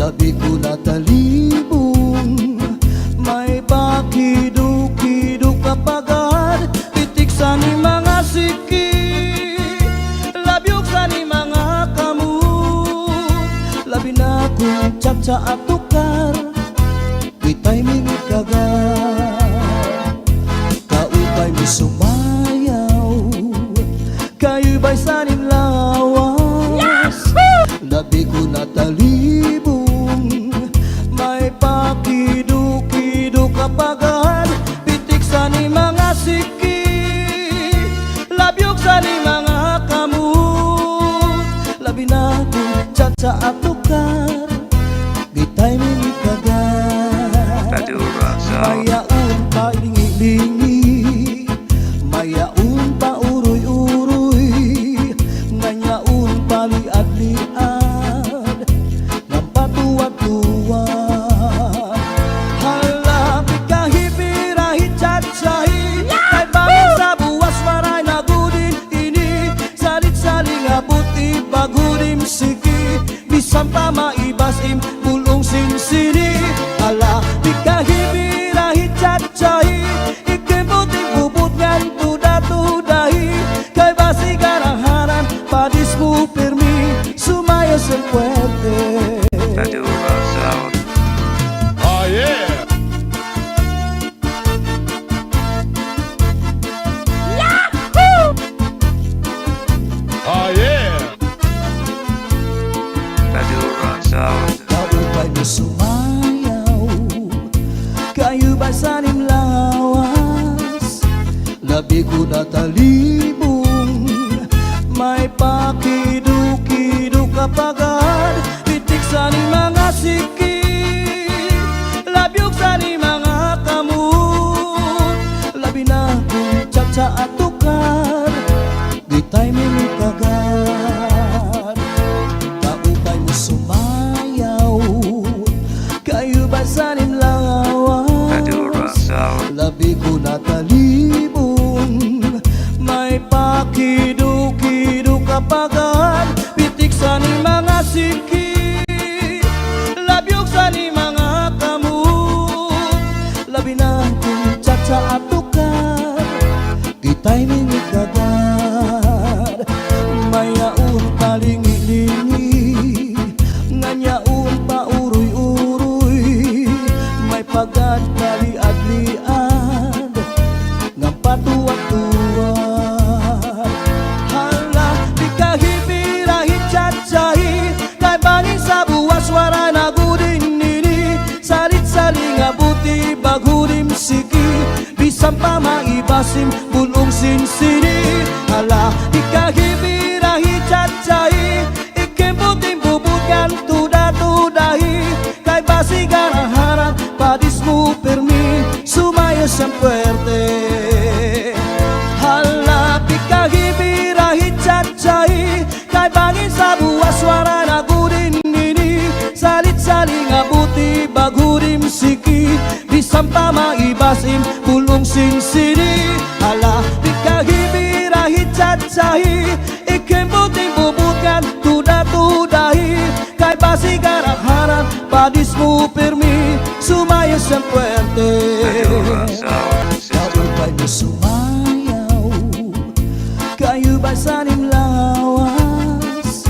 labi ko natalibong, may pakiduk-kiduk kapagad, itik sa ni mga siki, labyog sa ni mga kamu, labi na kong tsa at tukar, itay mingit kagat, kaupay mi sumayaw, kayo ba'y sa nim lawas, labi ko natalibong, may pakiduk-kiduk kapagad, pitik sa ni mga siki, labyog sa ni mga kamu, labi na kong tsa at tukar, gitay mingit kagat, mayaon pa lingi-lingi, mayaon pa uroy-uroy, nganyaon pa liad-liad, ng patuwad-tuwad. Halapi kahipirahi tsatsay, kay bangin sa buwas maray nagudin ini, salit-saling abuti bagudim siki, bisan pa maibasim pulong sinsini. Halapi kahipirahi tsatsay, ikibuting bubut ngan tuda-tudahi, kay basi garahanan padis mo permi, sumayas ang puwerte. Oh yeah! Yahoo! Oh yeah! Kaupay mo sumayaw, kayo ba sa nim lawas, labi ko natalibong, may pakiduk-kiduk kapagad, pitik sa ni mga siki, labyog sa ni mga kamut, labi na kong tsa at tukar, gitay mingit kagat, kaupay mo sumayaw, kayo ba sa nim lawas, labi ko natalibong, may pakiduk-kiduk kapagad, pitik sa ni mga siki, labyog sa ni mga kamut, labi na kong tsa at tukar, gitay mingit kagat, mayaon pa lingi-lingi, nganyaon pa uroy-uroy, may pagad na liad-liad, ng patuwad-tuwad. Hala, di kahipirahi tsatsay, kay bangin sa buwas wara nagudin nini, salit-saling abuti bagudim siki, bisan pa maibasim pulong sinsini. Hala, di kahipirahi tsatsay, ikibuting bubutkan tuda-tudahi, kay basi garaharan padis mo permi, sumayas ang puwerte. Halapi kahipirahi tsatsay, kay bangin sa buwas wara nagudin nini, salit-saling abuti bagudim siki, bisan pa maibasim pulong sinsini. Halapi kahipirahi tsatsay, ikibuting bubutkan tuda-tudahi, kay basi garaharan padis mo permi, sumayas ang puwerte. Kaupay mo sumayaw, kayo ba sa nim lawas,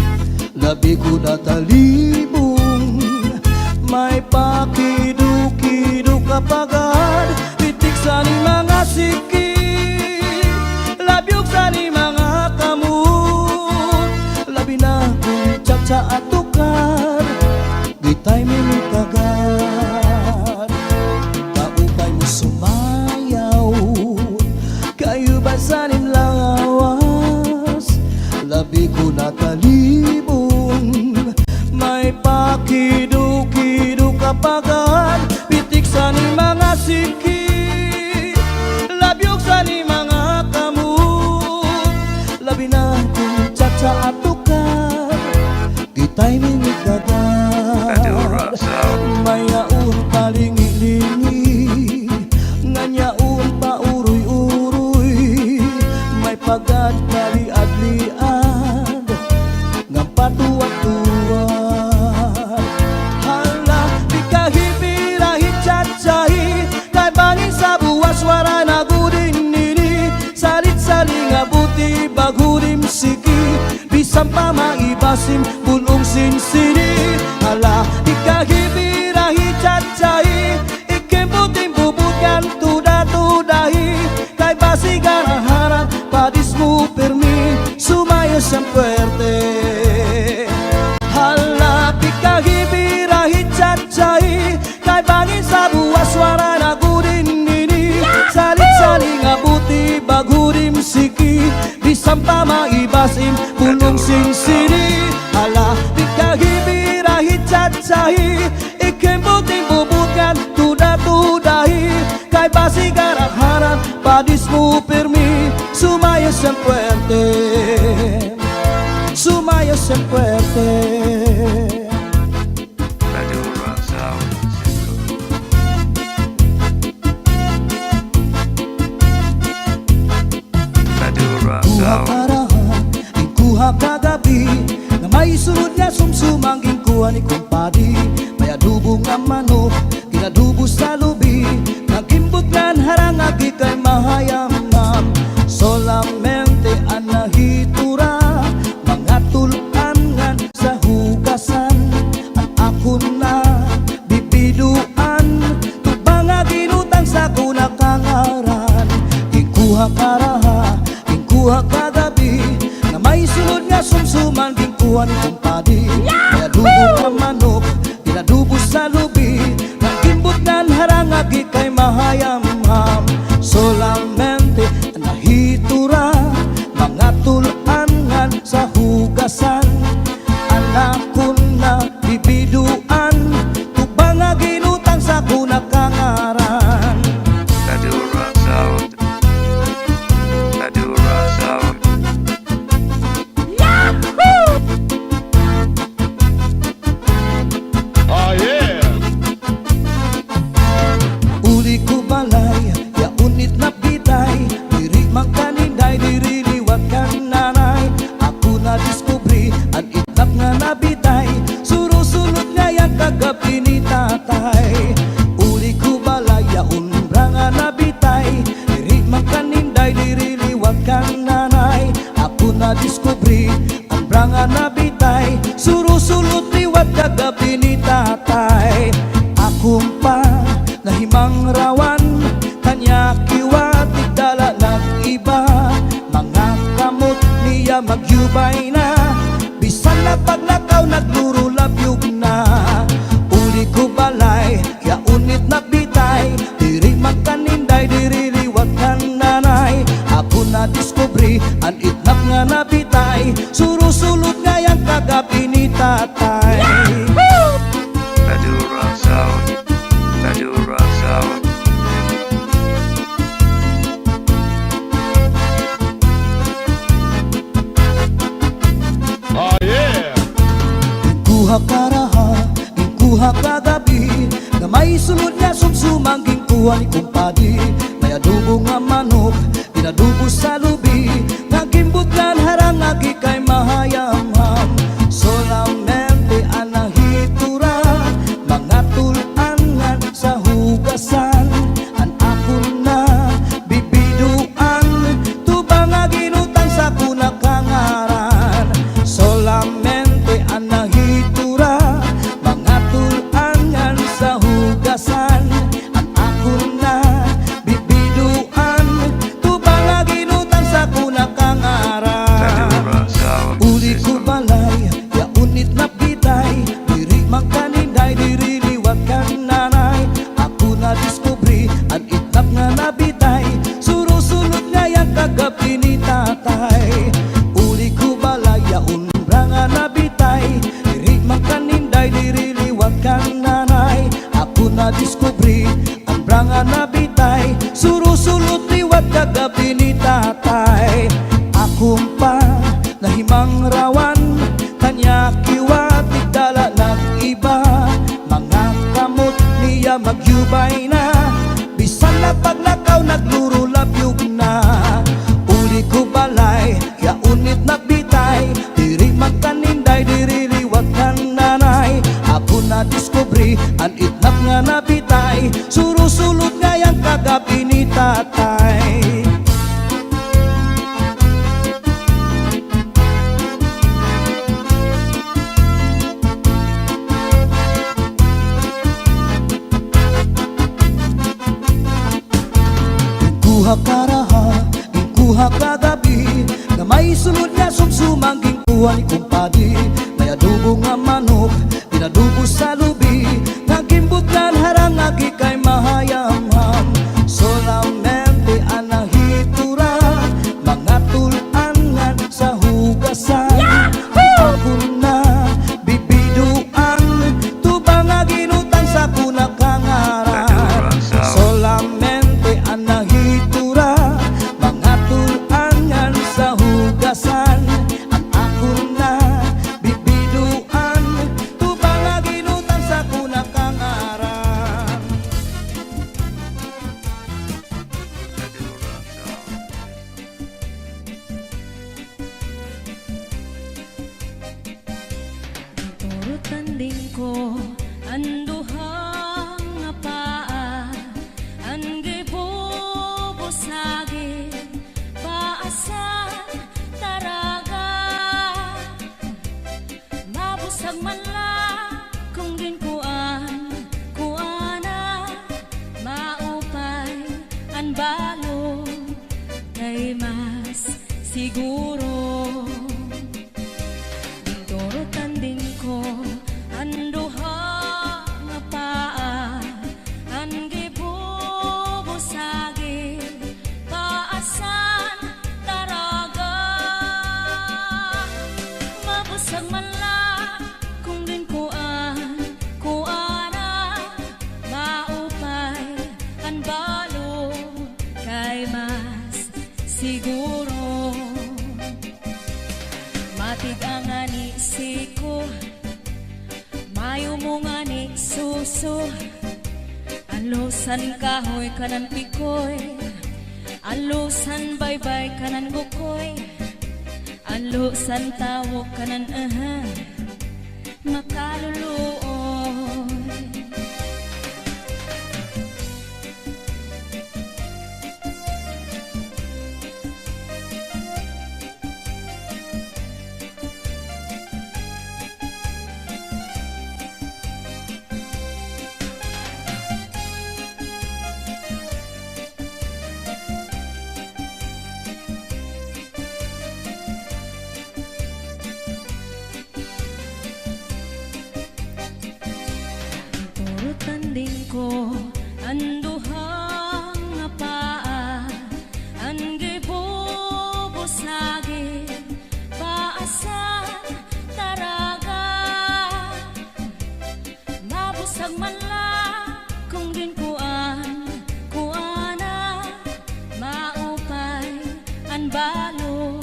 labi ko natalibong, may pakiduk-kiduk kapagad, pitik sa ni mga siki, labyog sa ni mga kamut, labi na kong tsa at tukar, gitay mingit kagat, kaupay mo sumayaw, kayo ba sa nim lawas, labi ko natalibong, may pakiduk-kiduk kapagad, pitik sa ni mga siki, labyog sa ni mga kamut, labi na kong tsa at tukar, gitay mingit kagat, mayaon pa lingi-lingi, nganyaon pa uroy-uroy, may pagad na liad-liad, ng patuwad-tuwad. ibasim bulong sinsini. Hala ikahibirahi cacai ikembutin bubutkan tuda-tudahi. Kay basi garaharan padismu permi sumaya siyang puerte. Hala ikahibirahi cacai kay bangin sa buwas suara nagudin nini. Saling-saling abuti bagurim siki bisampa maibasim bulong sinsini. Hala ikahibirahi cacai ikembutin bubutkan tuda-tudahi. Kay basi garaharan padismu permi sumaya siyang puerte. Sumaya siyang puerte. Kuha karahan, kuha kagabi na may sunod nga sumsumangging kuha ni kumpadi. May adubo nga manok, inadubo sa lubi. Nagimbot ngan harangagi kay mahayamam. Solamente anahitura mga tulan ngan sa hugasan. Ang ako na bibiduan tubang nga ginutang sa kunakangaran. Ikuha karaha kuha kagabi na may sunod nga sumsuman gingkuha ni kumpadi. May adubo nga manok inadubo sa lubi. Nagimbot ngan harangagi kay mahayamham. Solamente nahitura mga tulangan sa hugasan. Anak ko na bibiduan tubang nga ginutang sa kunakangaran. Oh yeah. Uli ko balay, ya unit na bitay. Diri mang kaninday, diri liwat kan nanay. Ako na diskubri, ang itlap nga nabitay. Surusunod nga yang kagabi ni tatay. Uli ko balay, ya unra nga nabitay. Diri mang kaninday, diri liwat kan nanay. Ako na diskubri, ang nga nabitay. Surusunod liwat kagabi ni tatay. Akong pa nahimang rawan kanya kiwatig dala nag-iba. Mga kamot niya magyubay na bisan na paglakaw nagluro labyog na. Uli ko balay kaya unit na bitay. Diri magkaninday diri liwat kan nanay. Ako na diskubri ang itlap nga nabitay. Surusulot nga yang kagabi ni tatay. Oh yeah. Kuha karaha, kuha kagabi na may sunod nga sumsumangging kuha ni kumpadi. May adubo nga manok, inadubo sa lubi. Nagimbot ngan harangagi kay mahayamham. Solamente anahitura mga tulangan sa hugasan. Ang ako na bibiduan tubang nga ginutang sa kunakangaran. Solamente anahitura mga tulangan sa hugasan. Ang ako na bibiduan tubang nga ginutang sa kunakangaran. Uli ko balay, ya unit na bitay. Diri mang kaninday, diri liwat kan nanay. Ako na diskubri, ang itlap nga nabitay. Surusunod nga yang kagabi ni tatay. Uli ko balay, ya unra nga nabitay. Diri mang kaninday, diri liwat kan nanay. Ako na diskubri, ang nga nabitay. Surusunod liwat kagabi ni tatay. Akong pa nahimang rawan kanya kiwatig dala nag-iba. Mga kamot niya magyubay na bisan na paglakaw nagluro labyog na. Uli ko balay kaya unit na bitay. Diri magkaninday diri liwat kan nanay. Ako na diskubri ang itlap nga nabitay. Surusulot nga yang kagabi ni tatay. karaha, ikuha kagabi, na may sulod na sumsumang gingkuha ni kumpadi. May adobo nga manok, pinadubo sa lubi, nagimbutan harang agi kay mahayamham. Solamente anahitura, mga tulangan sa hugasan. Ako na bibiduan, tubang nga ginutang sa kunakangaran. Solamente anahitura, mga tulangan sa hugasan. Ang ako na bibiduan, tubang nga ginutang sa kunakangaran. Turut tanding ko anduhang nga paa, angge bubusagi paasan taraga, mabusag man la kung ginkuan kuana, maupay an balo kay mas siguro. Turut tanding ko anduha nga paa, angge bubusagi paasan taraga, mabusag man la kung ginkuan kuana, maupay an balo kay mas siguro. Matig ang anisiko, mayo mo nga ni suso, alusan kahoy kanan pikoy, alusan baybay kanan bukoy, alusan tawo kanan makaluluoy. Turut tanding ko anduhang nga paa, angge bubusagi paasan taraga, mabusag man la kung ginkuan kuana, maupay an balo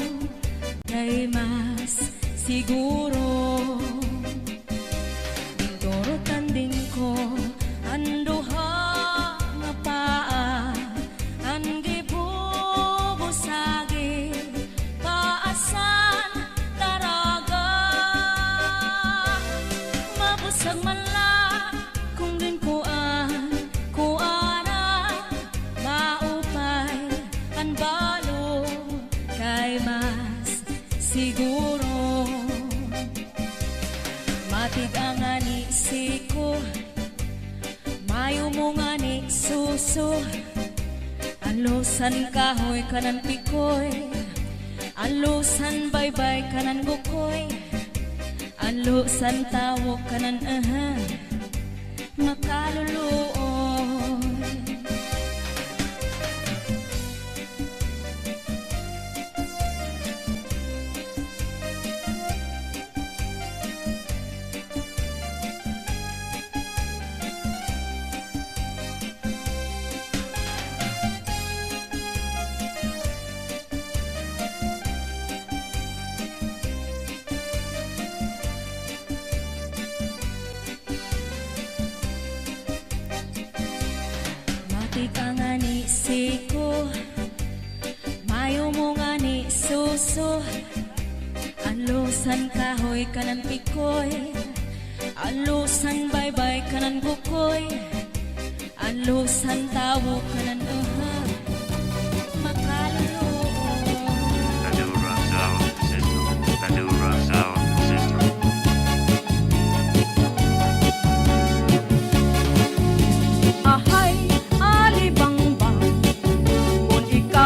kay mas siguro. Turut tanding ko anduha nga paa, angge bubusagi paasan taraga, mabusag man la kung ginkuan kuana, maupay an balo kay mas siguro. Matig ang anisiko, mayo mo nga ni suso, alusan kahoy kanan pikoy, alusan baybay kanan bukoy, alusan tawo kanan makaluluoy. Matig ang anisiko, mayo mo nga ni suso, alusan kahoy kanan pikoy, alusan baybay kanan bukoy, alusan tawo kanan makaluluoy. Madura Sound System. Madura Sound System. Ahay, alibang ba, kung ikaw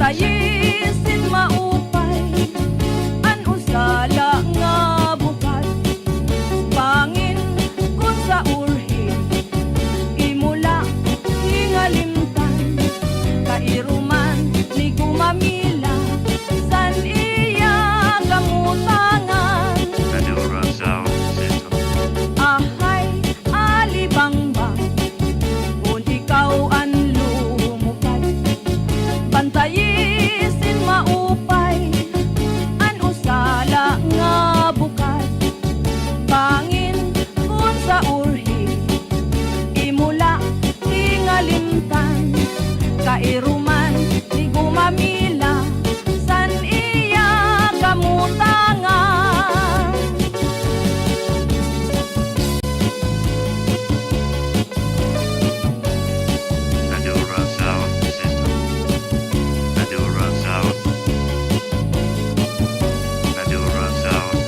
Bantayisin maupay an usala nga bukal pangin kun sa urhi imula hingalimtan kairuman ni gumamila san iya gamutangan Madura Sound System. ahay alibangbang kun ikaw an lumupad bantayisin maupay an usala nga bukad pangin kun sa urhi imula hingalimtan kairuman ni gumamila san iya kamutangan Madura Sound System. Madura Sound. Madura Sound.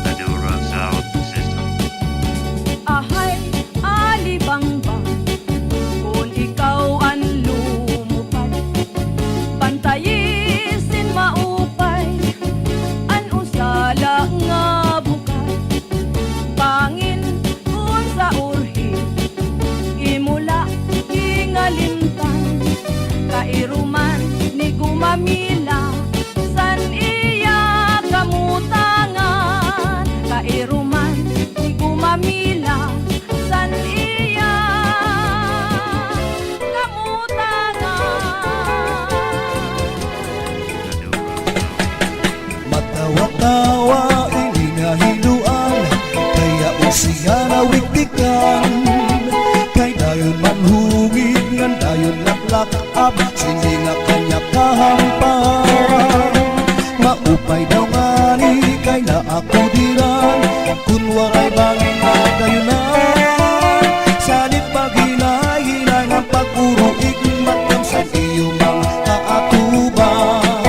Madura Sound System. ahay alibangbang kun ikaw an lumupad bantayisin maupay an usala nga bukad pangin kun sa urhi imula hingalimtan kairuman ni gumamila san iya kamutangan kairuman ni gumamila san iya kamutangan Matawa-tawa ininahiluan kaya usiya na wiktikan kay dayon manhungig ngan dayon laklakab sini nga kanya kahampan maupay daw ngani kay na ako diran kun waray bangin na dayunan sanit paghinay-hinay nga pag-uruig matang sa iyong mga kaatuban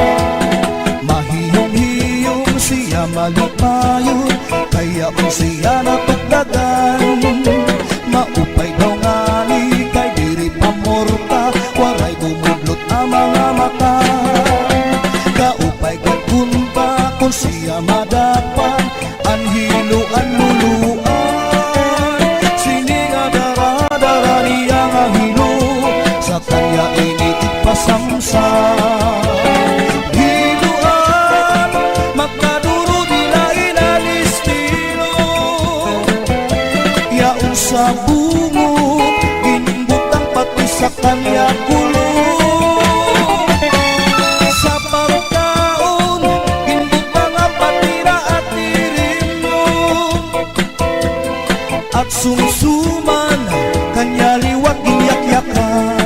mahiyong-hiyong siya malipayon kaya kung siya natugdagan maupay daw ngani kay diri pamorta waray bumudlot ang mga mata kaupay kay kunpa kung siya madapan anhiluan luluan sini nga dara-dara niya nga hilo sa kanya initig pasamsam hiluan magkaduro nila inalistino yaon sa bungo inbutang pati sa kanya kulo sa pagkaon inbut mga patira at tirinyo at sumsuman kanya liwat iyak-yakan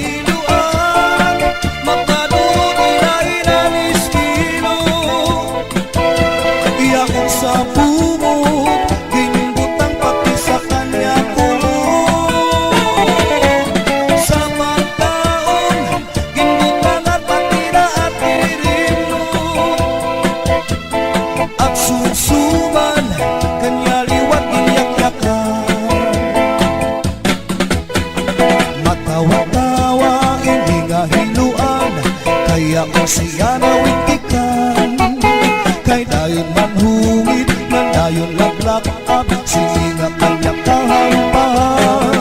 hiluan magkaduro nila inalistino iyakot sa bungo ginbutang pati sa kanya kulo sa pagkaon ginbutang at patira at tirinyo at sumsuman kanya liwat iyak-yakan matawa-tawa hindi nga hiluan kaya kung siya nawitikan kay dayon manhungit man dayon laglakab sini nga kanya kahampan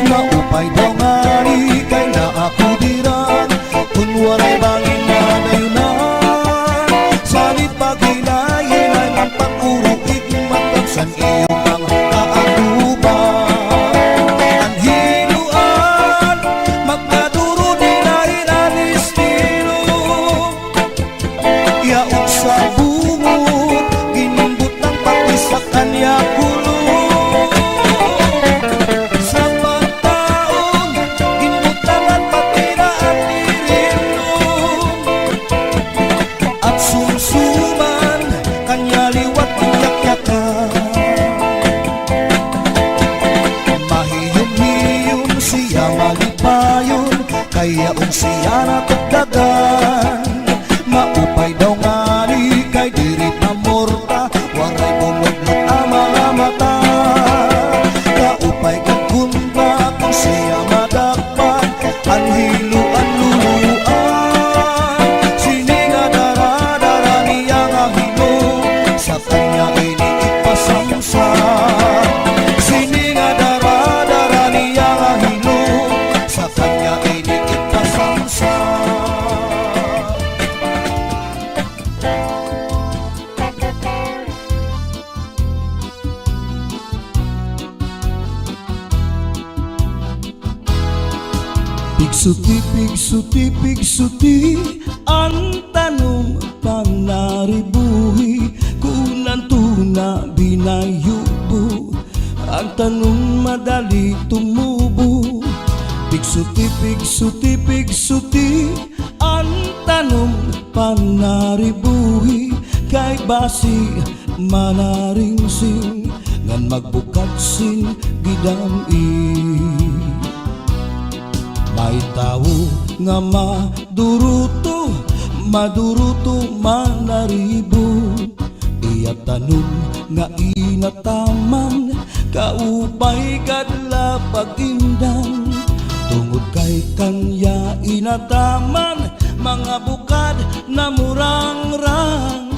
maupay daw ngani kay na ako diran kun waray bangin na dayunan sanit paghinay-hinay ang pag-uruig matagsan iyong mga kaatuban anhiluan magkaduro nila inalistino Pigsuti, ang tanong panaribuhi kunan tuna binayubo, ang tanong madali tumubo. Pigsuti, ang tanong panaribuhi kay basi manaringsing ngan magbukatsin gidam-i. May tao nga maduruto manaribo, iya tanong nga inataman kaupay kadla pag-indang. Tungod kay kanya inataman mga bukad na murangrang,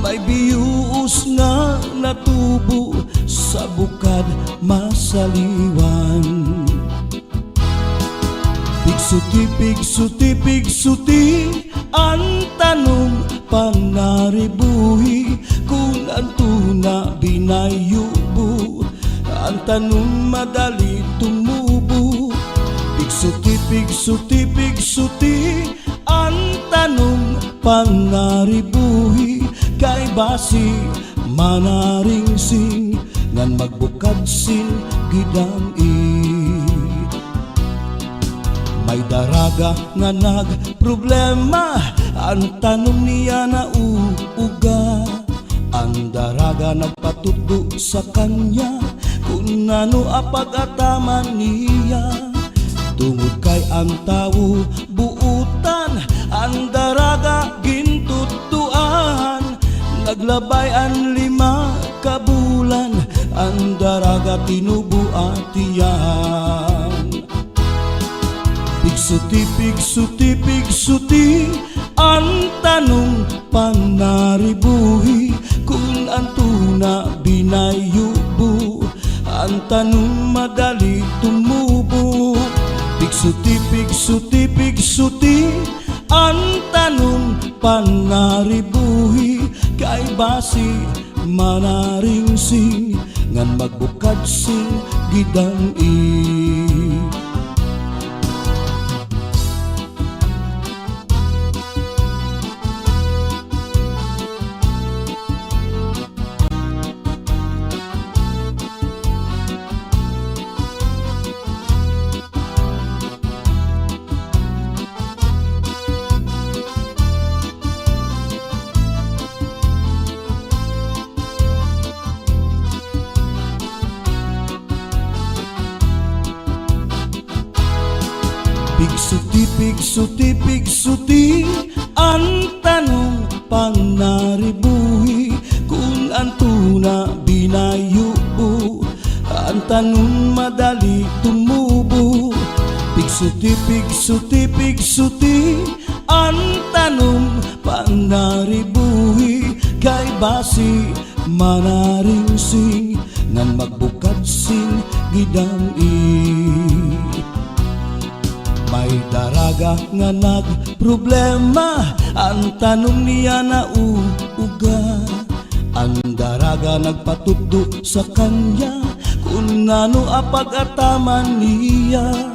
may biyuos nga natubo sa bukad masaliwan. Pigsuti, ang tanong panaribuhi kung ang tuna binayubo, ang tanong madali tumubo. Pigsuti, ang tanong panaribuhi kay basi manaringsing ngan magbukadsin gidam-i. May daraga nga nagproblema, ang tanong niya na uuga. Ang daraga nagpatudo sa kanya kung ano apag-ataman niya. Tungod kay ang tao buutan, ang daraga gintutuan. Naglabay ang 5 ka bulan, ang daraga tinubo atiyan. Pigsuti, ang tanong panaribuhi kung ang tuna binayubo, ang tanong madali tumubo. Pigsuti, ang tanong panaribuhi kay basi manaringsing ngan magbukadsin gidam-i. Pigsuti, ang tanong panaribuhi kung ang tuna binayubo, ang tanong madali tumubo. Pigsuti, ang tanong panaribuhi kay basi manaringsing ngan magbukadsin gidam-i. May daraga nga nagproblema, ang tanong niya na uuga. Ang daraga nagpatudo sa kanya kung ano apag-ataman niya.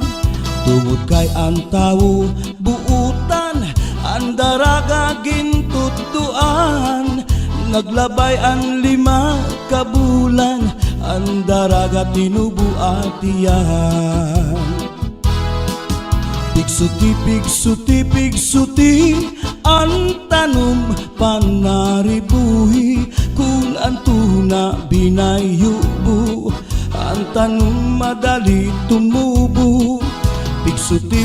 Tungod kay ang tao buutan, ang daraga gintutuan. Naglabay ang 5 ka bulan, ang daraga tinubo atiyan. Pigsuti, ang tanong panaribuhi kung ang tuna binayubo, ang tanong madali tumubo. Pigsuti,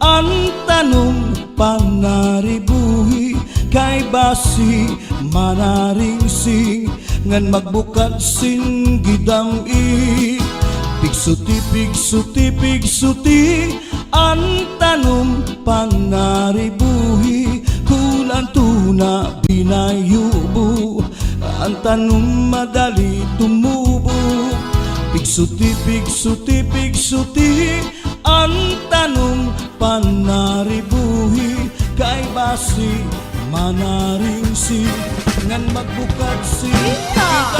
ang tanong panaribuhi kay basi manaringsing ngan magbukadsin gidam-i. Pigsuti, ang tanong panaribuhi kung ang tuna binayubo, ang tanong madali tumubo. Pigsuti, ang tanong panaribuhi kay basi manaringsing ngan magbukadsin gidam-i.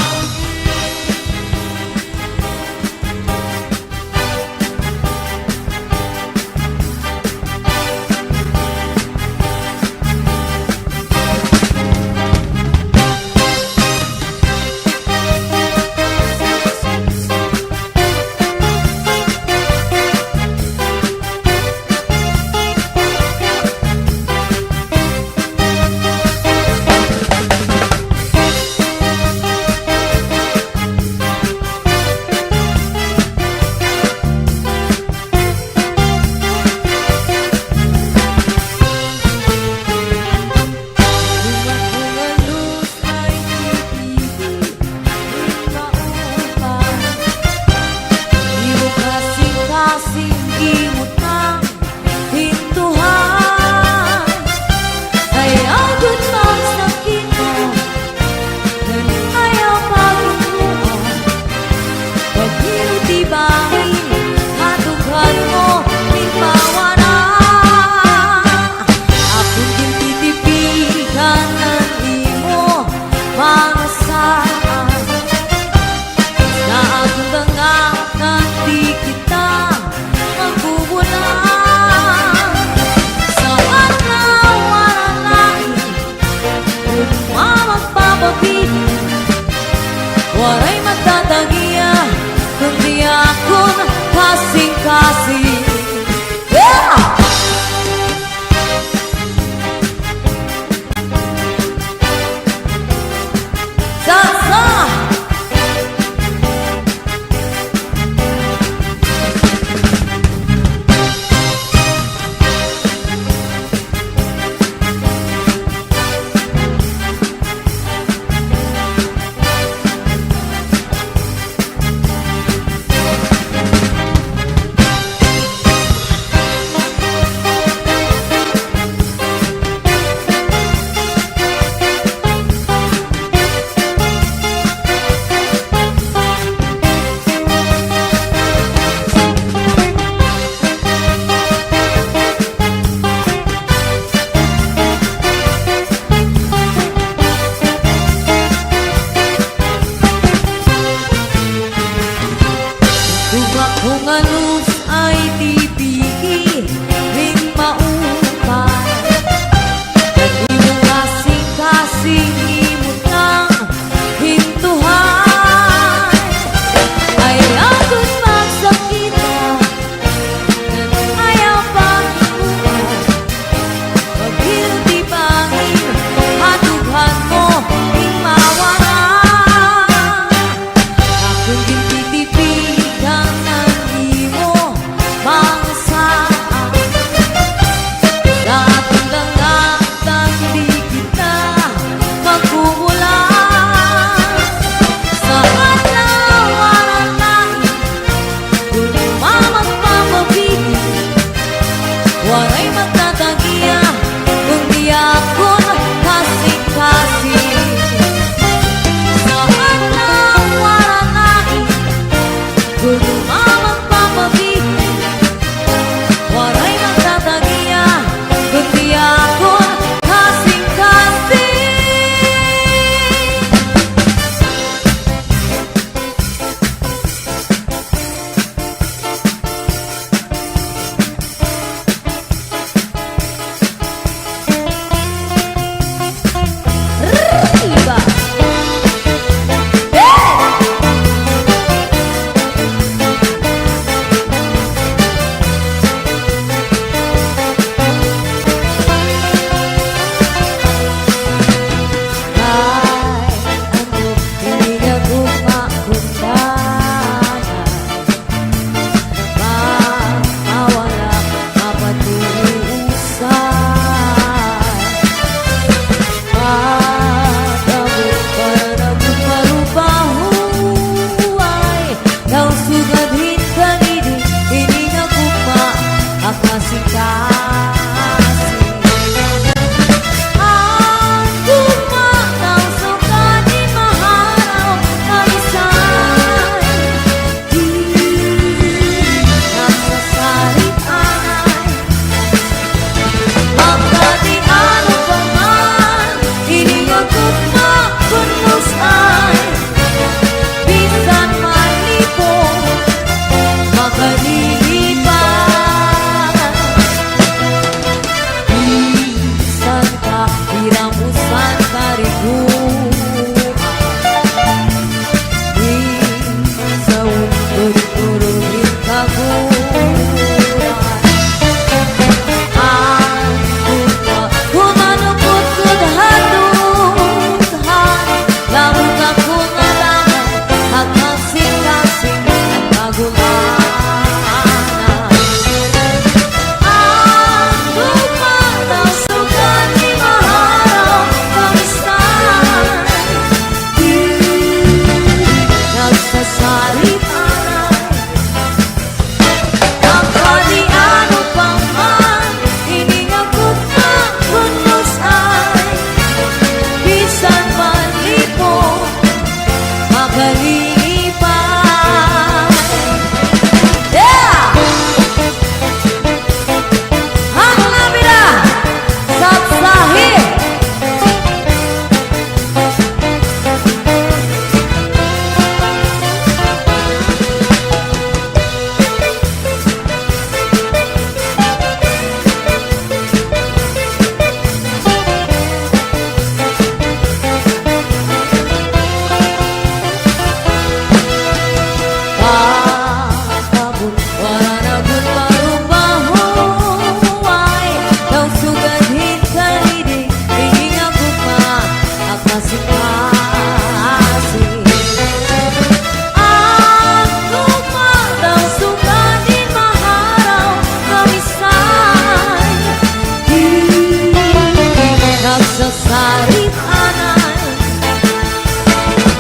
Nagsasarit anay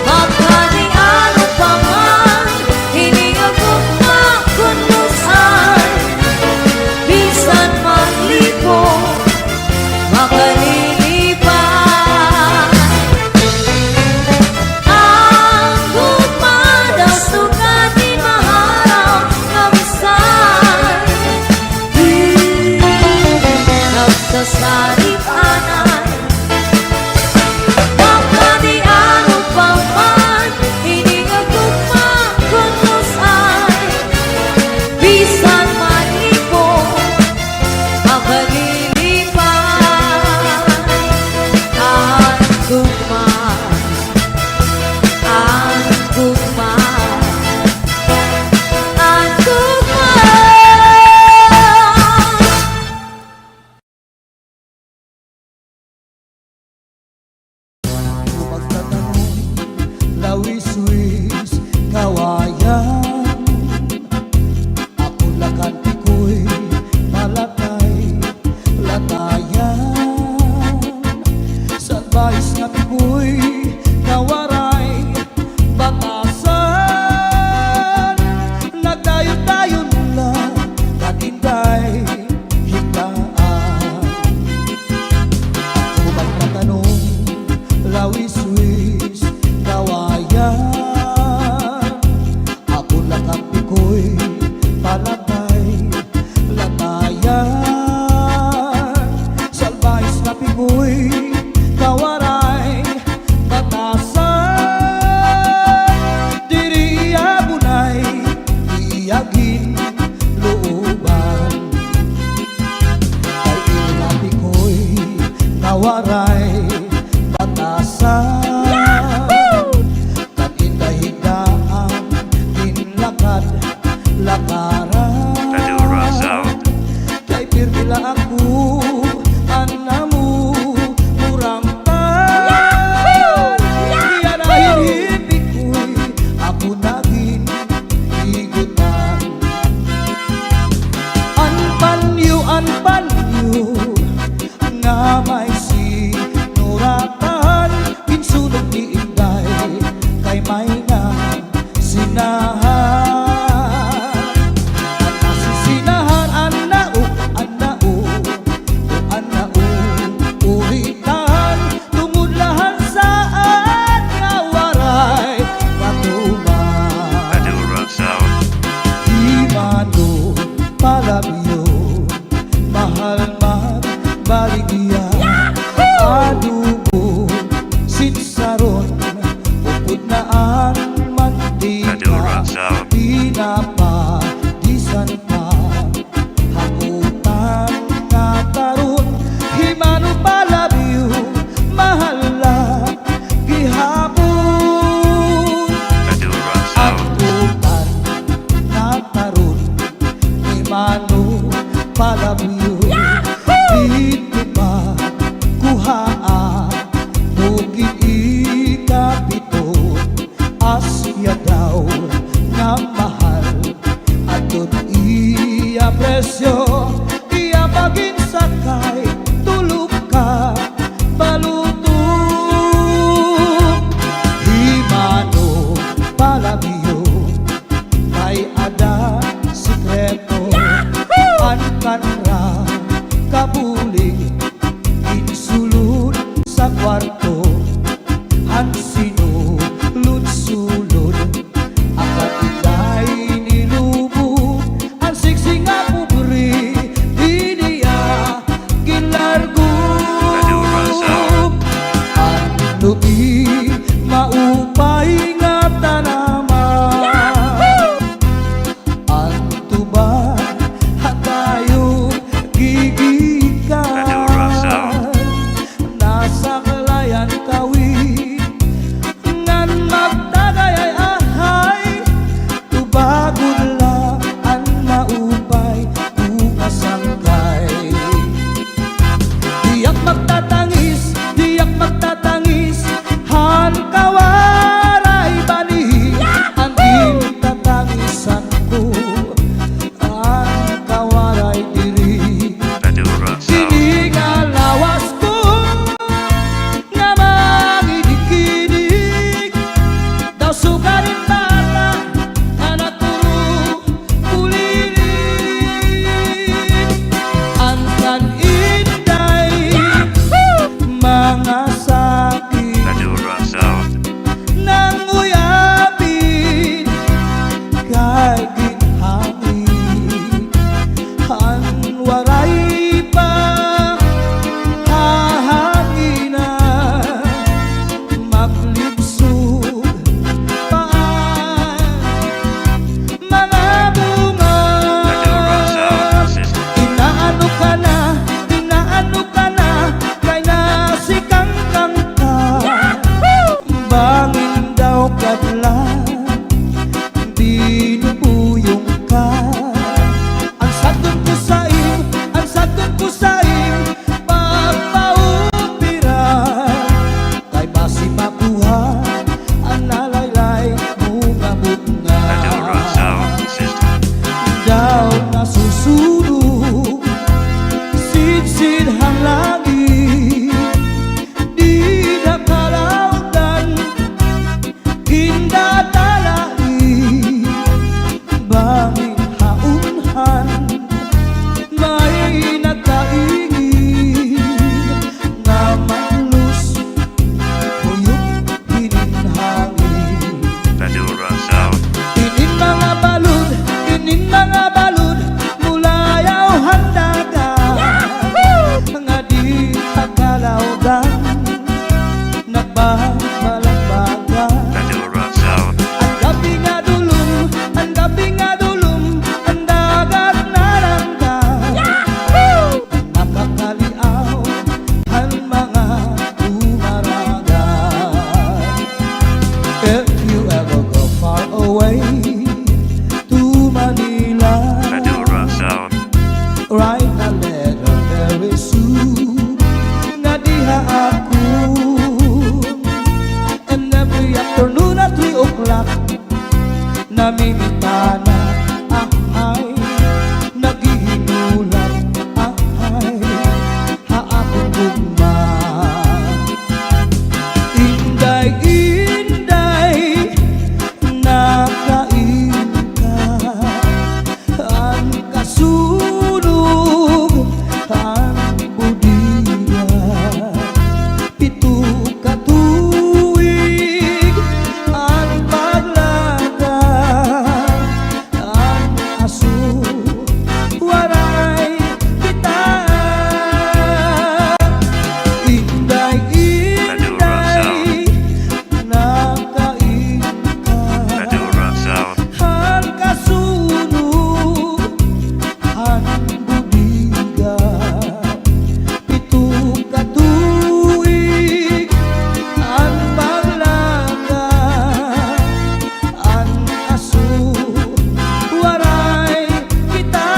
Magkaniano pa man Hiniyagok na kunlusan Bisan maglipo Makalilipan Ang gumadaw sugat di maharaw Kamisan Nagsasarit anay Magkaniano pa man Hiniyagok na kunlusan Bisan maglipo Makalilipan Ang gugma Ang gugma Ang gugma Kung magtatanong, lawis-wis, kawayan Ako lakanti ko'y malatay, latayan Sa advice nga ko'y kawaray, batasan Nagdayon-dayon lang, katinday, higdaan Ako magtatanong, lawis-wis, kawayan Ako lakampi ko'y palatay, latayan Salbahis na pigo'y kawaray, batasan Diri abunay, iyagin, looban Kay inapi ko'y kawaray, batasan Kagindahigaan, ginlakad, lakaran Madura Sound. Kay pirmila ako, anamu, murang Iyan ay hibig ko'y ako naging higutan Anpanyo, nga may sinuratan Kinsulog ni Inday, kay may na sinahan At nasisinahan, anao, uritan Tumudlahan saan nga waray patuman Madura Sound. Imano palabyo mahal magbaligya adubo sinsaron upod na ang mantika Madura Sound. pinapadisan pa hakutan nga taron himano palabyo mahal gihapon Madura Sound. Akutan na taron himano palabyo dito pa kuhaa bukid ikapito asya daw nga mahal atot iya presyo iya maging sakay tulog ka balutong himano palabyo kay ada sikreto an kanra kabuli insulod sa kwarto han sinulod-sulod ang kapitay nilubo ang siksi nga pubri di niya gilargo Madura Sound. ang lubi maupay nga tanaman ang tuba hatayo gigikan Madura Sound. nasa kalayan kawit namimintana, ahay, naghihinulat, ahay, haakong gugma. Inday, inday, nakain ka, ang kasunog, ang budiga, pito ka tuig, ang paglaga, ang aso, waray kita. Inday, inday, nakain ka, Madura South. ang kasunog, ang budiga, pito ka tuig, ang paglaga, ang aso, waray kita.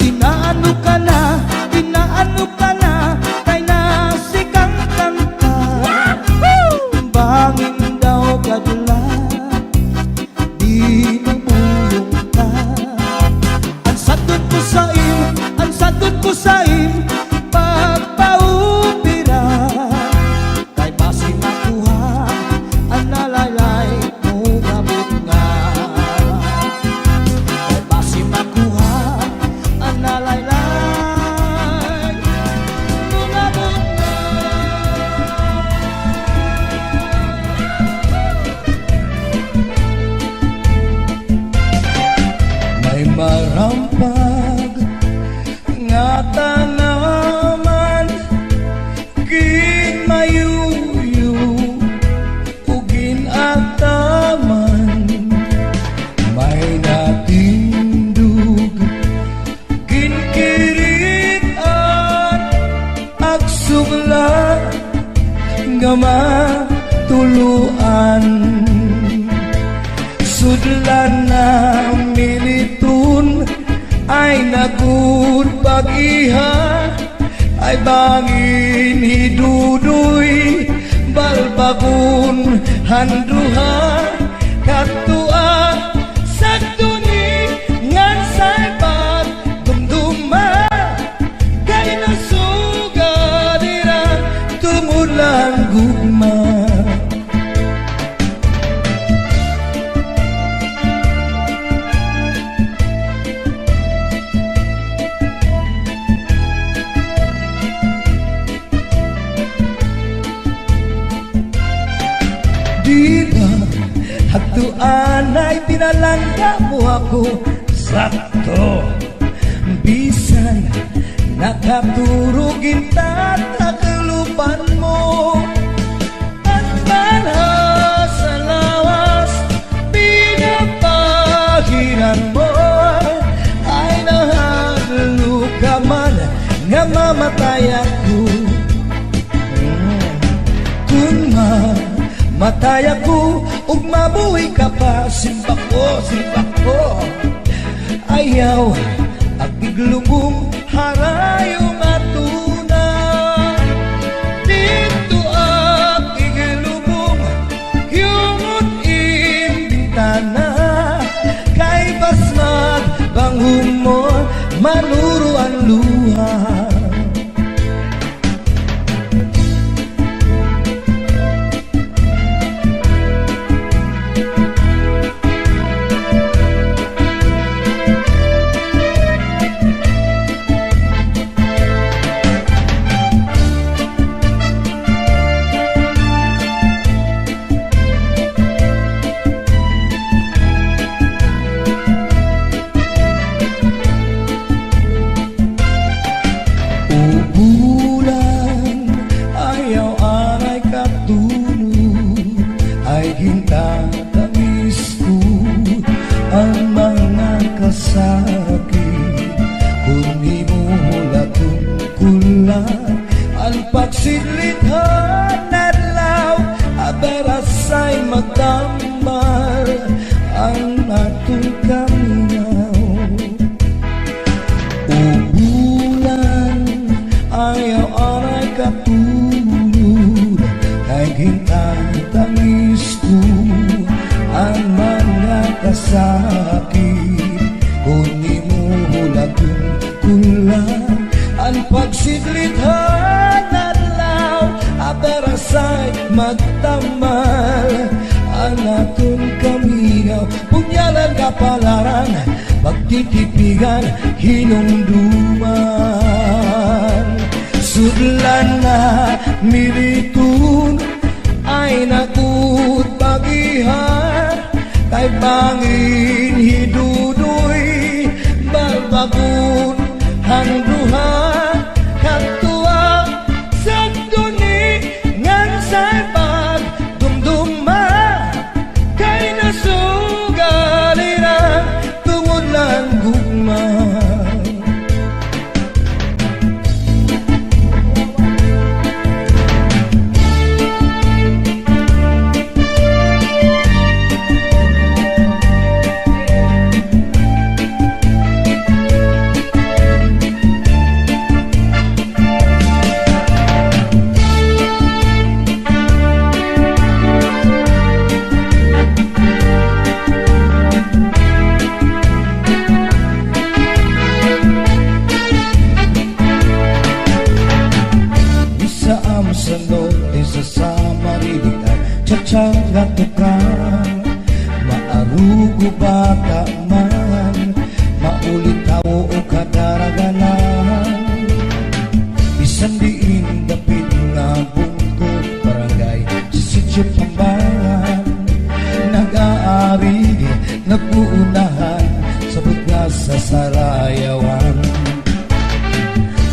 Inaano ka na, kay nasikang kanta, bangin daw kadula, di nabulong ka. Ang sadot ko sa im, pagpaupira, kay basi makuha, ang nalaylay mo gabot nga. Kay basi makuha, ang nalaylay mo gabot nga. May marampag nga tanaman, kin mayuyo ugin ataman. May natindug kin kiritan, agsugla nga matuluan. Sudlan na militun ay nagud pag-iha, ay bangin hidudoy, balbagun handuha, katua sa tuni ngan say pagdumduma, kay nasugadira tumulang gugma. Di ba hagtuan ay pinalangga mo ako sakto, bisan nakaturugin tataklupan mo. At para sa lawas pinapahiran mo, ay nahaglo ka man nga mamatay ako. Kung matay ako ug mabuhay ka pa, simba ko, ayaw ang iglubong harayong atuna. Dito ang iglubong yungot imbitana, kay basmag banghum mo manuro ang luha. Hintatamis ko ang mga kasakit, kung di mo latungkulan ang pagsilithan adlaw, aberasay magtambal ang atong kaminaw. Ubulan ayaw aray katulad, kay hintatamis ko Ang pagsidlithan adlaw aberasay magtamal. Ang atong kamingaw punyalan kapalaran, pagtitipigan hinumduman. Sudlan na militun ay nakut pagihan, kay bangin hidudoy balbagun hangduhan. Katua sa duni ngan say pagdumduma, kay nasugaliran tungod lang gugma. Tsanga tukang maarugo bata man, maulit tao o kadaraganan. Bisan diin dapit nga bungkod barangay sa sityo Pambangan, nag-aari nag-uunahan sa bugas sa Sarayawan.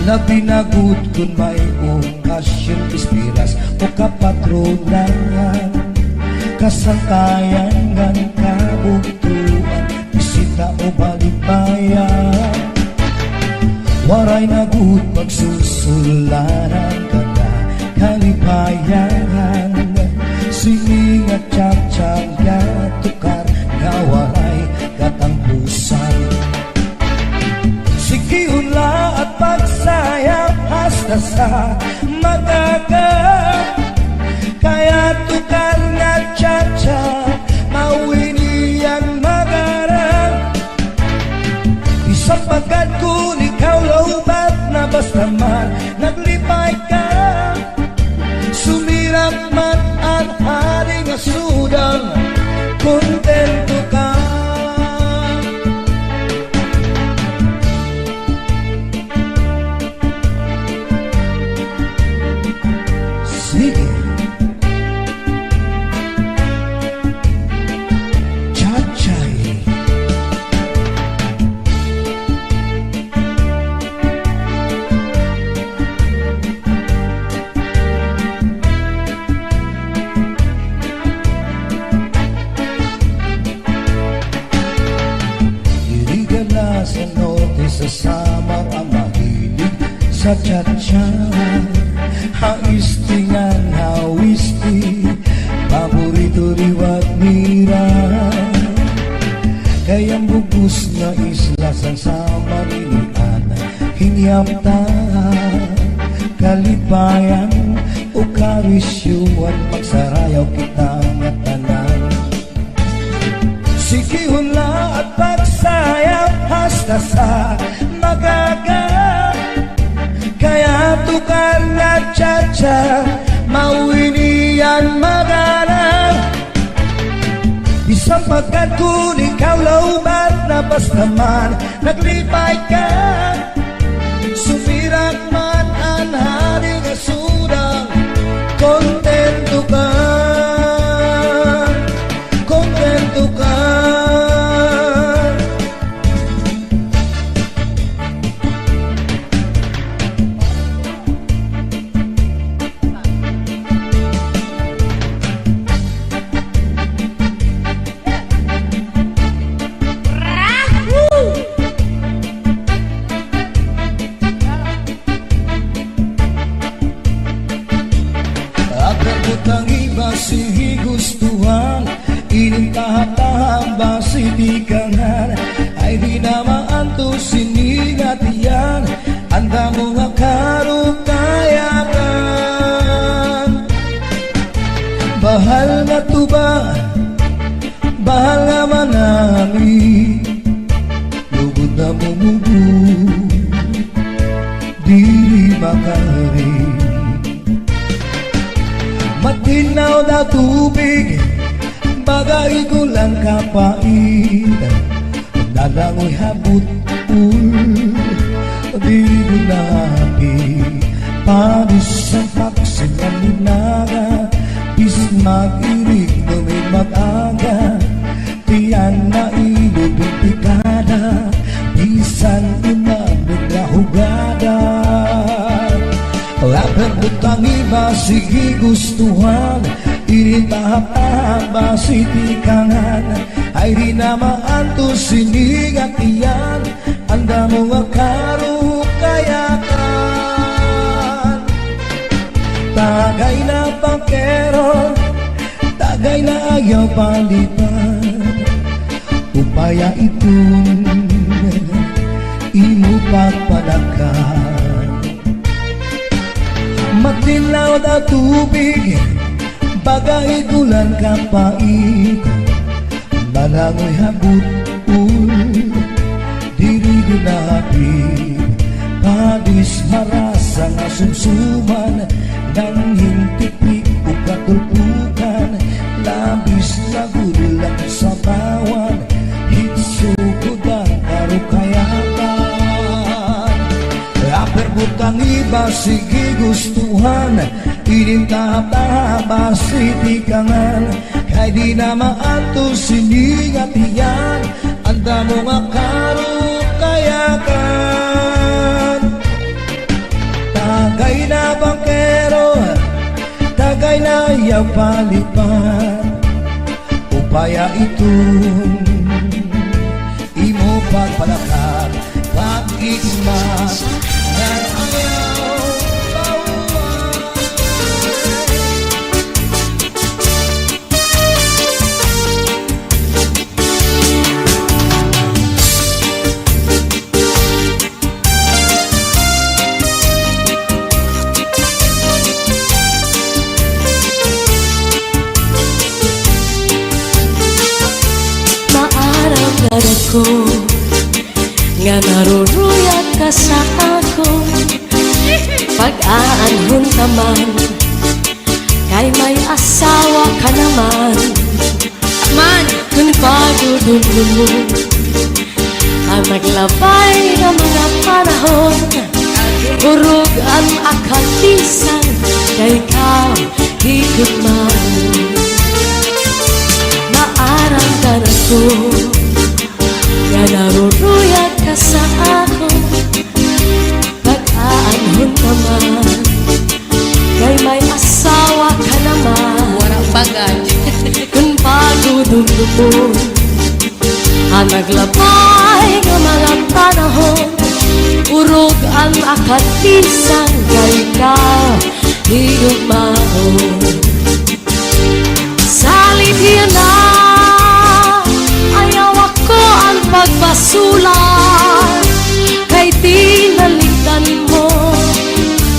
Nabinagod kun may okasyon, ispiras o kapatronan, kasantayan ngan kabugtuan, bisita o balikbayan. Waray nagud pagsusulanan kada kalipayan, siningat tsak-tsak tukar nga waray katampusan. Sikiula at pagsayap hasta sa magaga, kaya tukar nga tsak-tsak mawinian magarang. Isang pagkat kung ikaw lawbat na basta man naglipay ka, sumirap man ang haring asudang kontento ka. Sige, Chachay. Dirigan na sa norte sa samar ang mahilig sa Chachay. Haistingan hawisti, paborito liwat mira, kayang bubus na isla sa Marilian, hingyam ta kalipayan o karisyuan, magsarayaw kita nga tanan. Sikihunla at pagsayaw hasta sa magaga, kaya tukar nga tsak-tsak mawinian magana. Isang pagkat kung ikaw lawbat na basta man naglipay ka, sumirak man ang haring asudang kontento ka, kontento ka. Ang iba si gustuhan, inintahap-tahap ba si dikangan, ay di naman to sinigatian, anda mo nga karukayakan. Bahal nga tuba, bahal nga manami, lugod na mumubu, diri makari. Matinaw na tubig, bagay gulang kapait, nalangoy habut-ul, di gunapi, panis sa paksilaminaga, bis mag-irig na may mag-aga, tiyan na ilubing pikada, bisan inanong na hugada. Lapang butang iba sige gustuhan, initahap-tahap ba si tikangan, ay di na maanto sinigat iyan, anda mo nga karukayakan. Tagay na pangkero, tagay na ayaw palitan, upaya itong imo pagpadakan. Matinaw na tubig, bagay gulan kapait, malangoy habut-ul, diri gunahapit, padis marasa nga sumsuman, nang hintipik o katulpukan, labis na gulang sa bawan, hitsugod ang karukayakan. Laper butang iba sige gustuhan, inintahap-tahap ba si tikangan, kay di na maanto siningat iyan, anda mo nga karukayakan. Tagay na bangkero, tagay na ayaw palipan, upaya itong imo pagpalakan, pag-igmas ng ayaw pauwan. Maaraw-araw ko nga naruruyat ka sa ako, pag-aanhon ka man, kay may asawa ka naman. Man, kung pagudulun mo ang naglabay ng mga panahon, urog ang akatisan, kay ikaw higit man. Maarang-daran ko nga naruruyat ka sa ako, pag-aanhon ka man, kay may asawa ka naman. Warang bagay. Kung pagudulubon ang naglabay ng mga panahon, urog ang akatisan, kay ikaw higugmaon. Salit yan na ayaw ako ang pagbasulan, kay tinalikdan mo,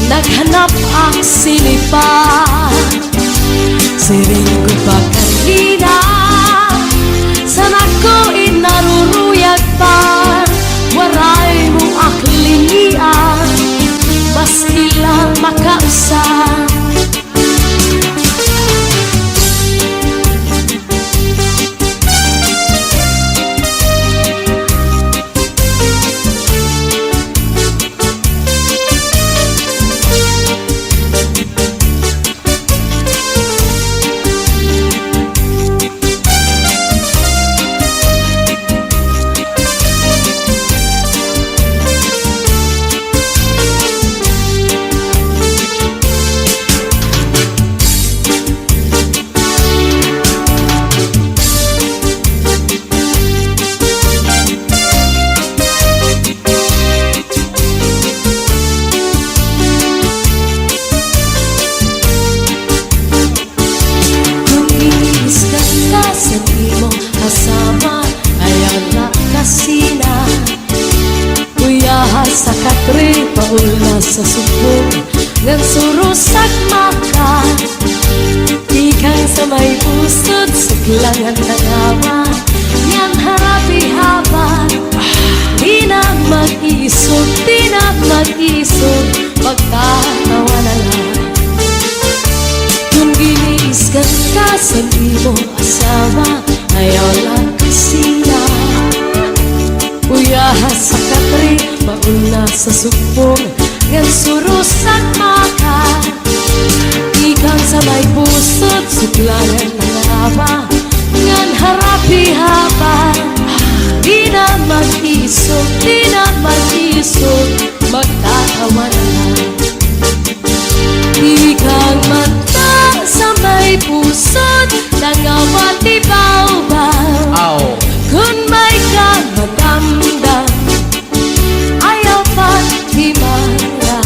naghanap ang sinipan. Siring ko pa kanina, sana ko inaruruyag pa, waray mo aklinian, maski lang makausap. sa katri paula sa subong ngan surusak maka ikang sa may pusod suklangan nagawa yan harapi haba di na mag-isog sa supong ngan surusak maka ikan sa may pusot suklangan ng awa ngan harapi haba di na mag-isog, di na mag-isog magtatawa na ikang mata sa may pusot nangawa di baw-baw kung may kang magdamdam ayaw pa't himala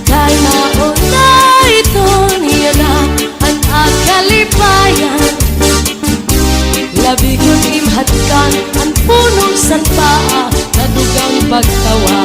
dahil nauna ito niya na ang akalipayan labi kong imhatkan ang punong sanpaa na dugang pagtawa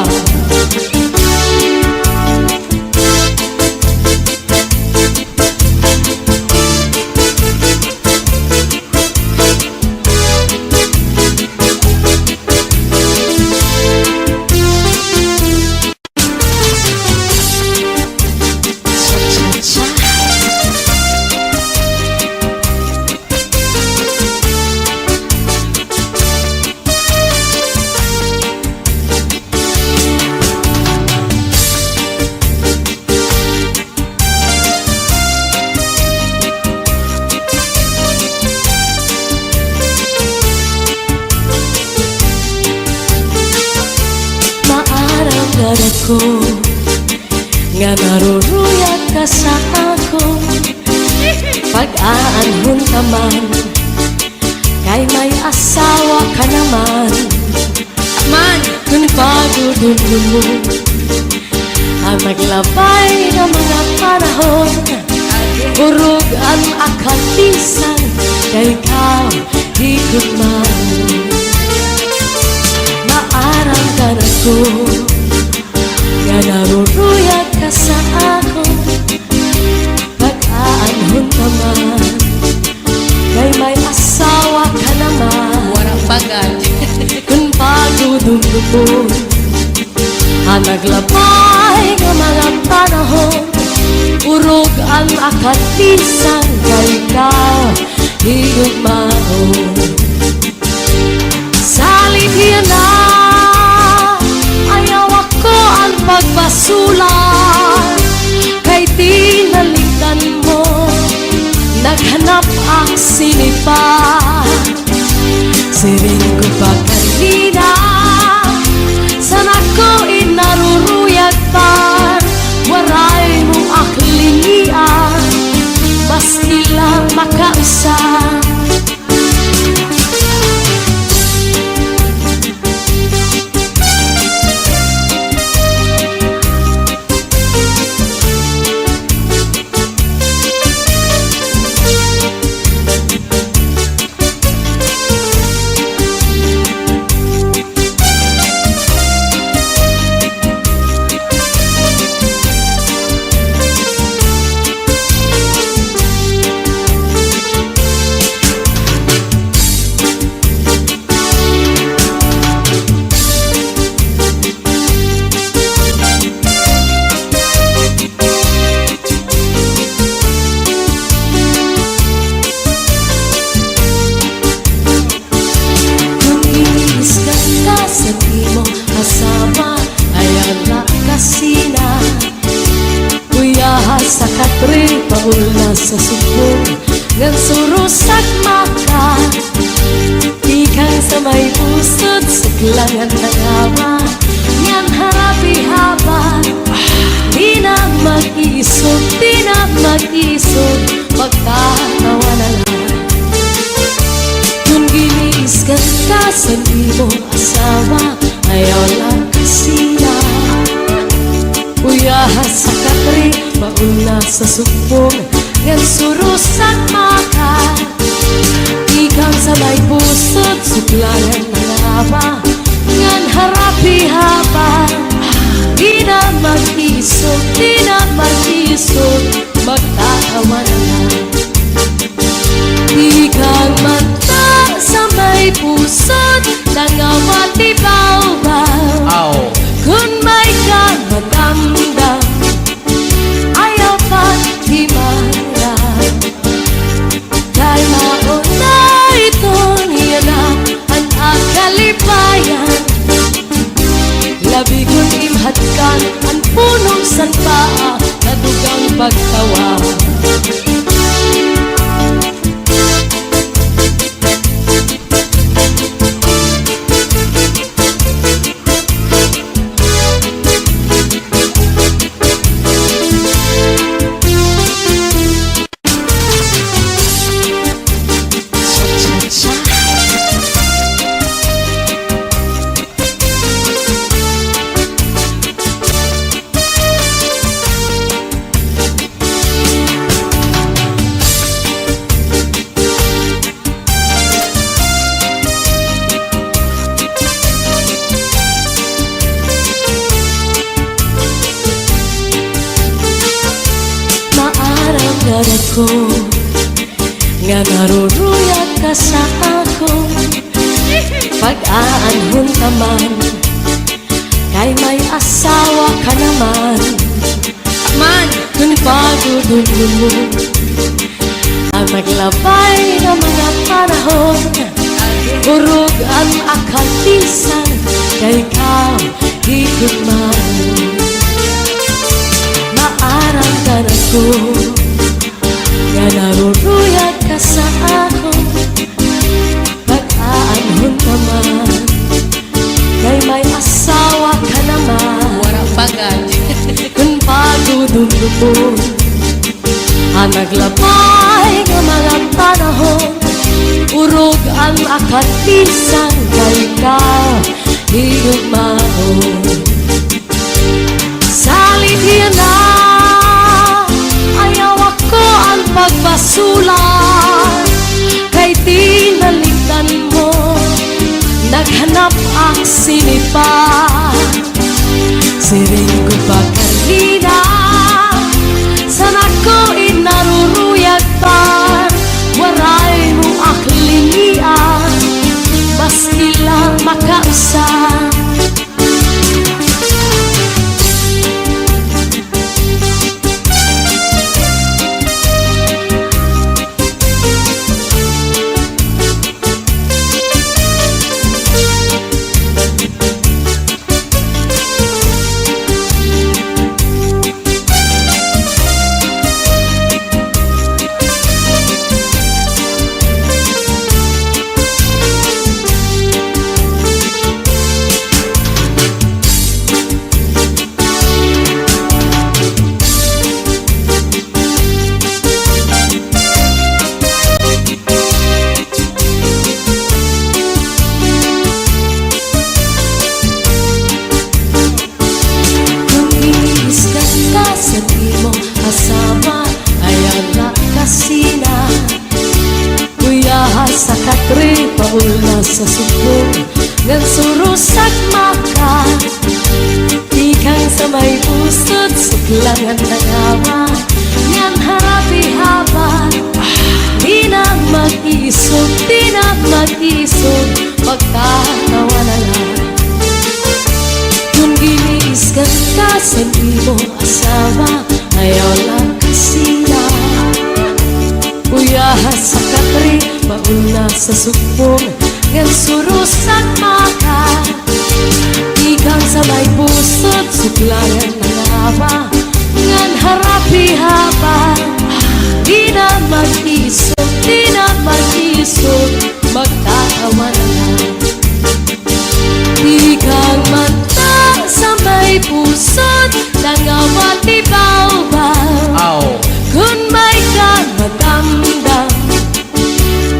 ko nga naruruyat ka sa ako pag-aanhon ka man kay may asawa ka naman man kung pagudulun mo ang maglabay ng mga panahon urog ang akatisan kay ikaw higit man maarang ka na ko nga naruruyat ka sa ako pag-aanhon ka man kay may asawa ka naman warang bagay kung pagdudumdumon ang naglabay ng mga panahon urog ang akatisan kay ikaw higugmaon salit yan na pagpasulan kay tinalikan mo naghanap ang sinipa siring ko pa kanina sana ko inaruruyag pa waray mong aklinian maski lang makaisa sa katri paula sa supong ngan surusak maka ikan sa may pusod sa klangan ng awa ngan harapi haba di na mag-isog di na mag-isog magtatawa na lang kung giniiskan ka sa imong asawa ayaw lang kasina uyahas sa katri mauna sa supong ngan surusak maka ikan sa may pusod suklangan ng awa ngan harapi haba di na mag-isog di na mag-isog magtatawa na lang ikan mata sa may pusod nangawati baw-baw kung may kang magdamdam ayaw pa't himala dahil nauna ito niya na ang akalipayan ko nga naruruyag ka sa ako. Pag-aanhon ka man, kay may asawa ka naman. Man, kung pagdudulo mo ang naglabay ng mga panahon, urog ang akalisan, kay ikaw higugman. Maarang ka na ko nga naruruyag ka sa ako. Pag-aanhon ka man, kay may asawa ka naman. Wala pagad. Kung pagdudulo mo ang naglabay ng mga panahon, urog ang akalisan, kay ikaw higugmaon. Salit yan na, ayaw ako ang pagbasulan, kay tinaligdan mo, naghanap ang sinipa. Siring ko pa kanina, sana ko inaruruyag pa, waray mo aklinian, maski lang makausap. Kasama ayan na kasina, kuya sa katri paul na sa subong, ngan surusak maka, ikang sa may pusod suklangan nangawa, ngan harapi haban, di na mag-isog, di na mag-isog, magkatawa na lang. Kung giniiskan ka sa imo asawa, ayaw lang kasina, uyahan sa katri, mauna sa subong, ngan surusak maka, ikang sa may pusod, suklangan ng haba, ngan harapi haba, di na mag-isog, di na mag-isog, magtatawa na lang. Ikang mata sa may pusod, nangawati baw-baw. Kung may kamadamdam,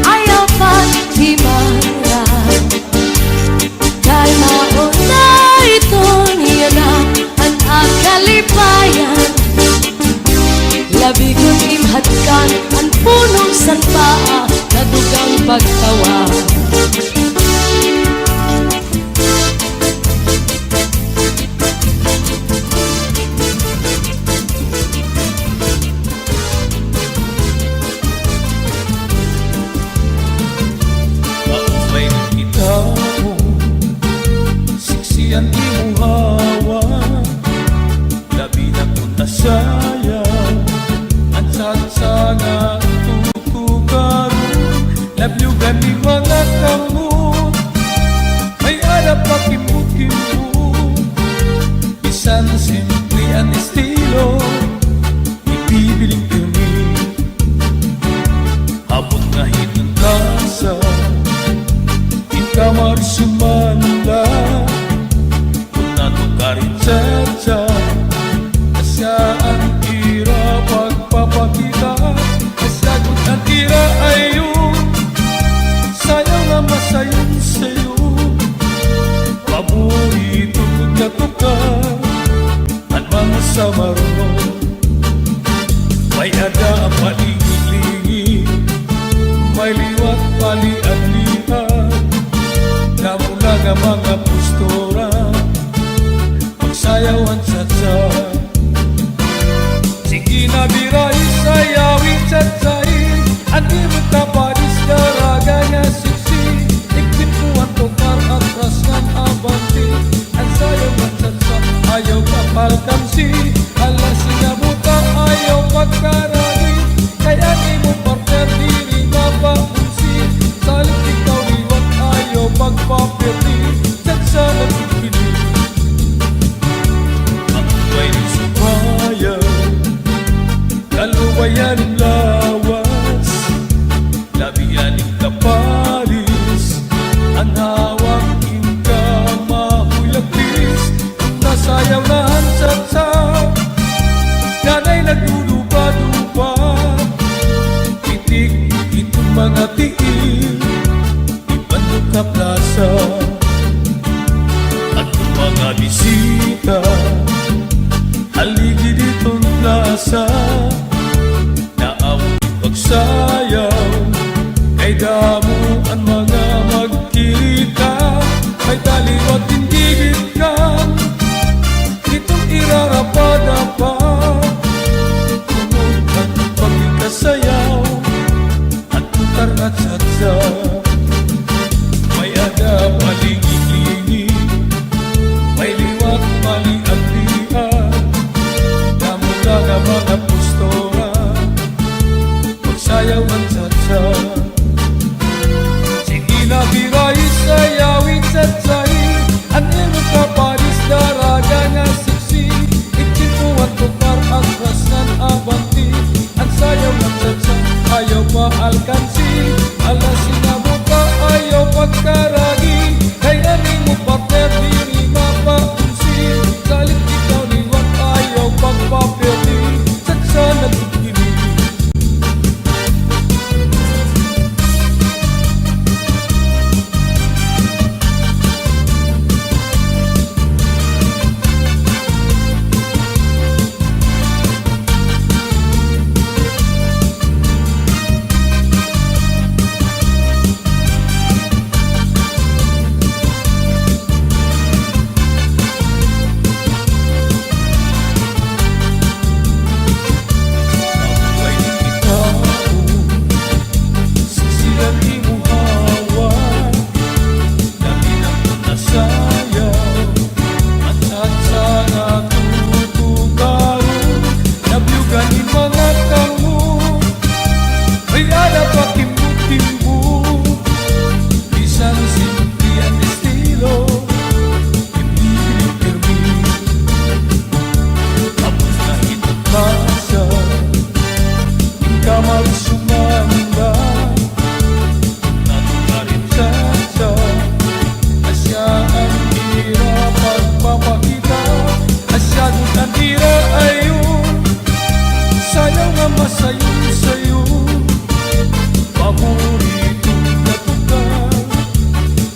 ayaw pa't himarap, kay mauna ito niya na ang akalipayan. Labi kong imhatkan ang punong sanpaa na dugang pagtawa. Siksiyan imong hawa, labi na kung nasaya, ang satsa nga tutukaroon, lablugan ni mga kamot, may alap pa kimut-kimut, bisan simple ang estilo, ibibiling kami, habot nga hitong kasa, kamar sumanda, kung natukarin sa asya ang tira pagpapakita, kasagot ang tira ay yun, sayang na masayon sa'yo, paborito kong natukar, at mga samaron, may ada ang palingi-lingi, may liwat pali-anlihan, namula nga mga postura, magsayawan sa tsa. Sige na birais sayawin tsatsai Andi mutapadis daraganya siksi Iktipuan tokar atras ngan abanti An sayaw ngan tsatsa ayaw kapal kamsi Ala sinabuta ayaw pagkarani Kaya di mo partner diri mapaunsi Salit ikaw liwat ayaw pagpapirdi Tsatsa magkikinig Ang may sumayan Kaluwayan ng lawas Labian ng kaparis Ang hawak ka mahulagpis Nasayaw na ang tsatsa Nanay nagdudupa-dupa Itik itong mga tiil Ibandok na plaza At ang mga bisita Haligi ditong plaza Naawit pagsayaw Kay damo ang mga magkita May taliwat tindigit ka Itong irarapa-dapa Tunod at pagkikasayaw At putar na tsatsa May ada palingi-lingi May liwat mali-agdian Namula na mga postora Magsayaw ang tsatsa Sige na biray sayawin tsatsai Ang iyong kaparis daraga nga siksi Ikipuan tukar ang krasnan abanti Ang sayaw ng tsatsa ayaw pa alkansi Ala sinabuka ayaw pagkaragi Kaya ni mo partner diri mapaunsi Salit ikaw liwat ayaw pagpapirdi Tsatsa nagkikinig Away ikaw Sisilan imuhawan Naminang nasayaw At tsatsa na tutugaw Nabiyugan ni mga kamu May ada pa kimbu-kimbu Isang simple ang estilo Hindi pinipirmi Tapos na itong plaza Kamar sumanda Natugarin tsatsa Asya ang ira pagpapakita Asyadong ang ira ayun Sayaw nga masayon sa'yo Paborito na tukar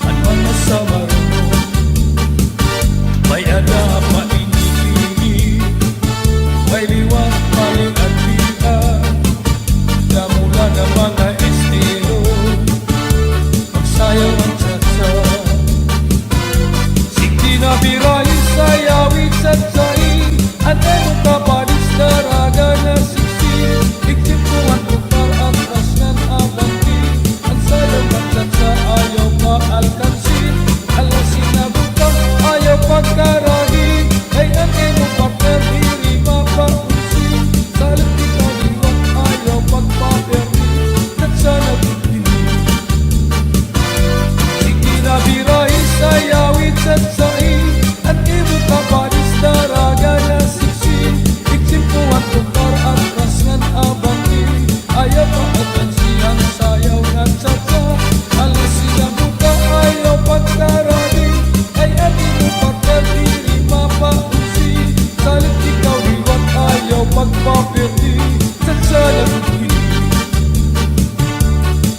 At mga samarano May ada maingi-ingi May liwat maling agdian Damula na mga estilo Magsayaw ang tsatsa Sige na biray sayawin tsatsai Anay mo kapalis daraga na siksi Iktipuan tukar ang krasnan abanti Ang sayaw ng tsatsa ayaw maalkansi Ala sinabuka ayaw pagkaragi Ay anay mo partner diri mapaunsi Salit ikaw liwat ayaw pagpapirdi Tsatsa nagkikinig Sige na biray sayawin tsatsai Ang iyong kapalis daraga na siksi Iksimpuan tukar ang krasnan abanti Ayaw pa atansi ang sayaw ng tsatsa Ala sinabuka ayaw pagkaragi Ay ang iyong partner diri mapaunsi Salit ikaw liwat ayaw pagpapirdi Tsatsa nagkikinig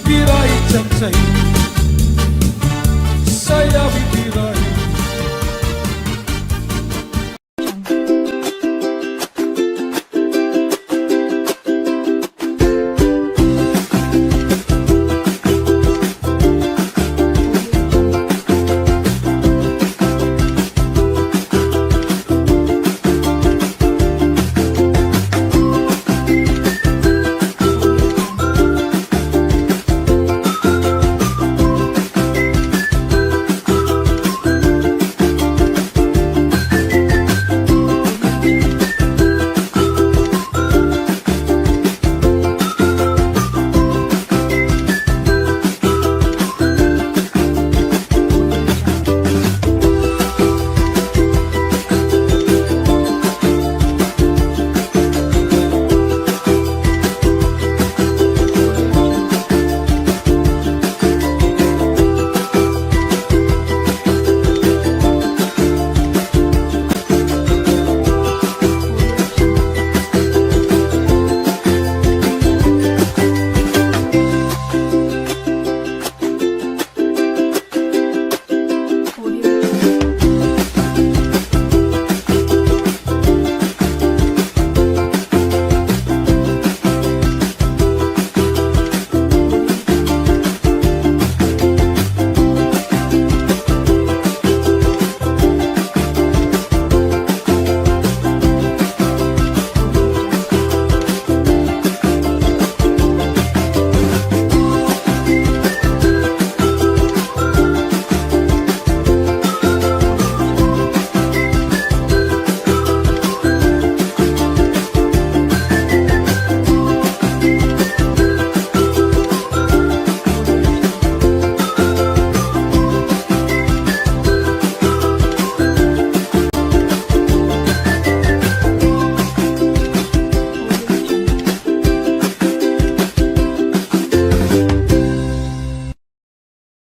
Biray tsatsai